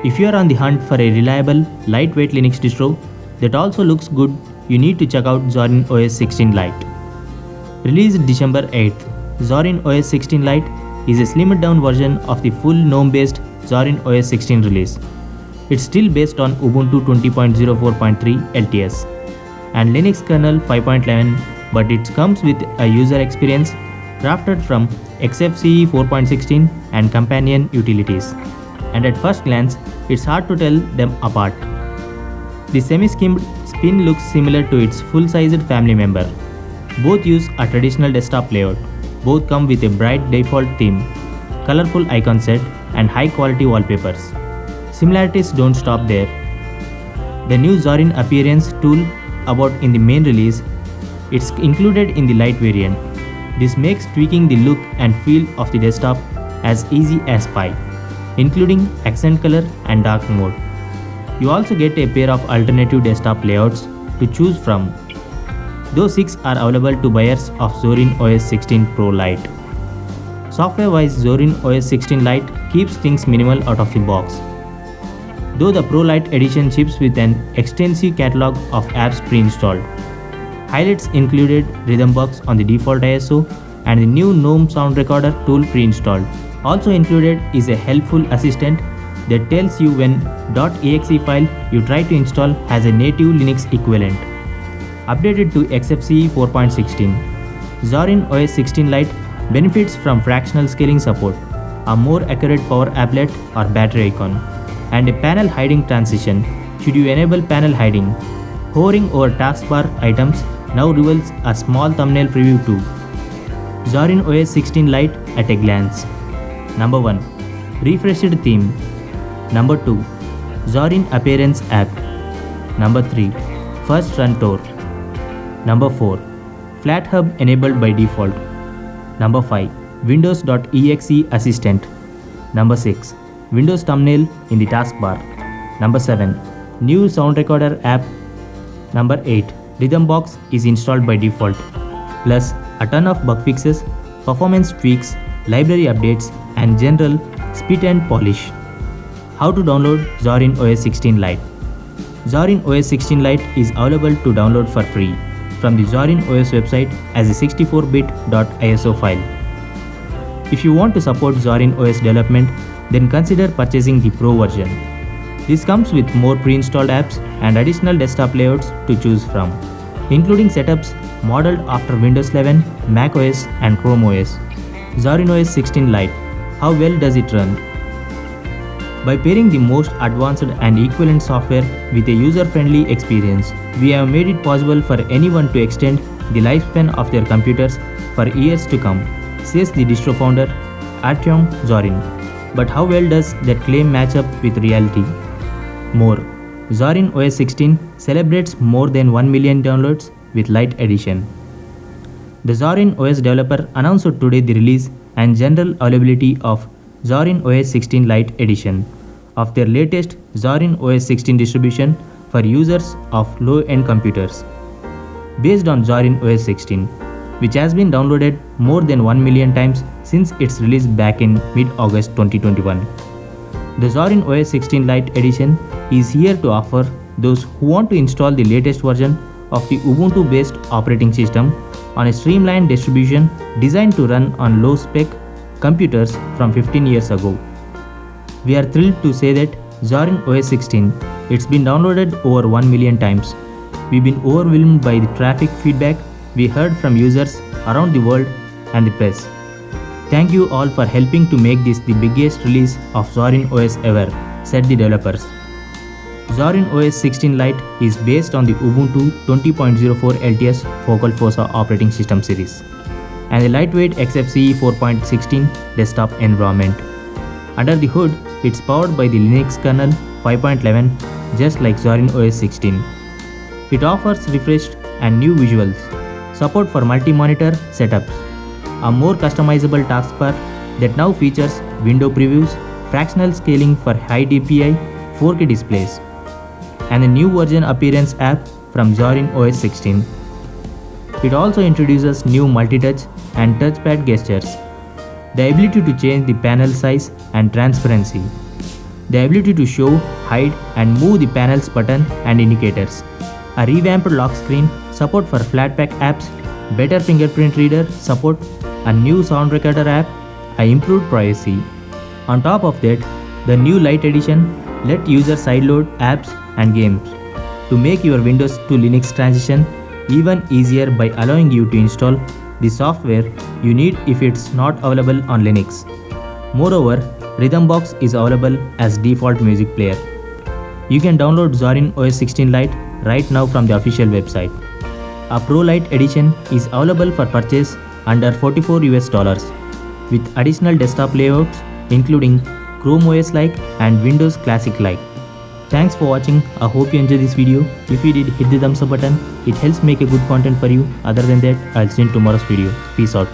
If you are on the hunt for a reliable, lightweight Linux distro that also looks good, you need to check out Zorin OS 16 Lite. Released December 8th, Zorin OS 16 Lite is a slimmed down version of the full GNOME-based Zorin OS 16 release. It's still based on Ubuntu 20.04.3 LTS and Linux kernel 5.11, but it comes with a user experience crafted from XFCE 4.16 and companion utilities. And at first glance, it's hard to tell them apart. The semi-skimmed spin looks similar to its full-sized family member. Both use a traditional desktop layout. Both come with a bright default theme, colorful icon set, and high-quality wallpapers. Similarities don't stop there. The new Zorin appearance tool about in the main release, it's included in the Lite variant. This makes tweaking the look and feel of the desktop as easy as pie, including accent color and dark mode. You also get a pair of alternative desktop layouts to choose from. Those 6 are available to buyers of Zorin OS 16 Pro Lite. Software-wise, Zorin OS 16 Lite keeps things minimal out of the box, though the Pro Lite edition ships with an extensive catalog of apps pre-installed. Highlights included Rhythmbox on the default ISO and the new GNOME sound recorder tool pre-installed. Also included is a helpful assistant that tells you when .exe file you try to install has a native Linux equivalent. Updated to XFCE 4.16, Zorin OS 16 Lite benefits from fractional scaling support, a more accurate power applet or battery icon, and a panel hiding transition should you enable panel hiding. Hovering over taskbar items now reveals a small thumbnail preview too. Zorin OS 16 Lite at a glance. Number 1. Refreshed theme. Number 2. Zorin Appearance app. Number 3. First run tour. Number 4. FlatHub enabled by default. Number 5. Windows.exe assistant. Number 6. Windows thumbnail in the taskbar. Number 7. New sound recorder app. Number 8. Rhythmbox is installed by default. Plus a ton of bug fixes, performance tweaks, library updates, and general spit and polish. How to download Zorin OS 16 Lite? Zorin OS 16 Lite is available to download for free from the Zorin OS website as a 64-bit .iso file. If you want to support Zorin OS development, then consider purchasing the Pro version. This comes with more pre-installed apps and additional desktop layouts to choose from, including setups modeled after Windows 11, Mac OS, and Chrome OS. Zorin OS 16 Lite. How well does it run? By pairing the most advanced and equivalent software with a user-friendly experience, we have made it possible for anyone to extend the lifespan of their computers for years to come, says the distro founder, Artyom Zorin. But how well does that claim match up with reality? More. Zorin OS 16 celebrates more than 1 million downloads with Lite edition. The Zorin OS developer announced today the release and general availability of Zorin OS 16 Lite edition of their latest Zorin OS 16 distribution for users of low-end computers. Based on Zorin OS 16, which has been downloaded more than 1 million times since its release back in mid-August 2021. The Zorin OS 16 Lite edition is here to offer those who want to install the latest version of the Ubuntu-based operating system on a streamlined distribution designed to run on low-spec computers from 15 years ago. We are thrilled to say that Zorin OS 16, it's been downloaded over 1 million times. We've been overwhelmed by the traffic feedback we heard from users around the world and the press. Thank you all for helping to make this the biggest release of Zorin OS ever, said the developers. Zorin OS 16 Lite is based on the Ubuntu 20.04 LTS Focal Fossa operating system series and the lightweight XFCE 4.16 desktop environment. Under the hood, it's powered by the Linux kernel 5.11, just like Zorin OS 16. It offers refreshed and new visuals, support for multi-monitor setups, a more customizable taskbar that now features window previews, fractional scaling for high DPI 4K displays, and a new version appearance app from Zorin OS 16. It also introduces new multi-touch and touchpad gestures, the ability to change the panel size and transparency, the ability to show, hide, and move the panel's button and indicators, a revamped lock screen, support for Flatpak apps, better fingerprint reader support, a new sound recorder app, and improved privacy. On top of that, the new Lite edition let users sideload apps and games to make your Windows to Linux transition even easier by allowing you to install the software you need if it's not available on Linux. Moreover, Rhythmbox is available as default music player. You can download Zorin OS 16 Lite right now from the official website. A Pro Lite edition is available for purchase under $44 with additional desktop layouts including Chrome OS like and Windows Classic like. Thanks for watching. I hope you enjoyed this video. If you did, hit the thumbs up button. It helps make a good content for you. Other than that, I'll see you in tomorrow's video. Peace out.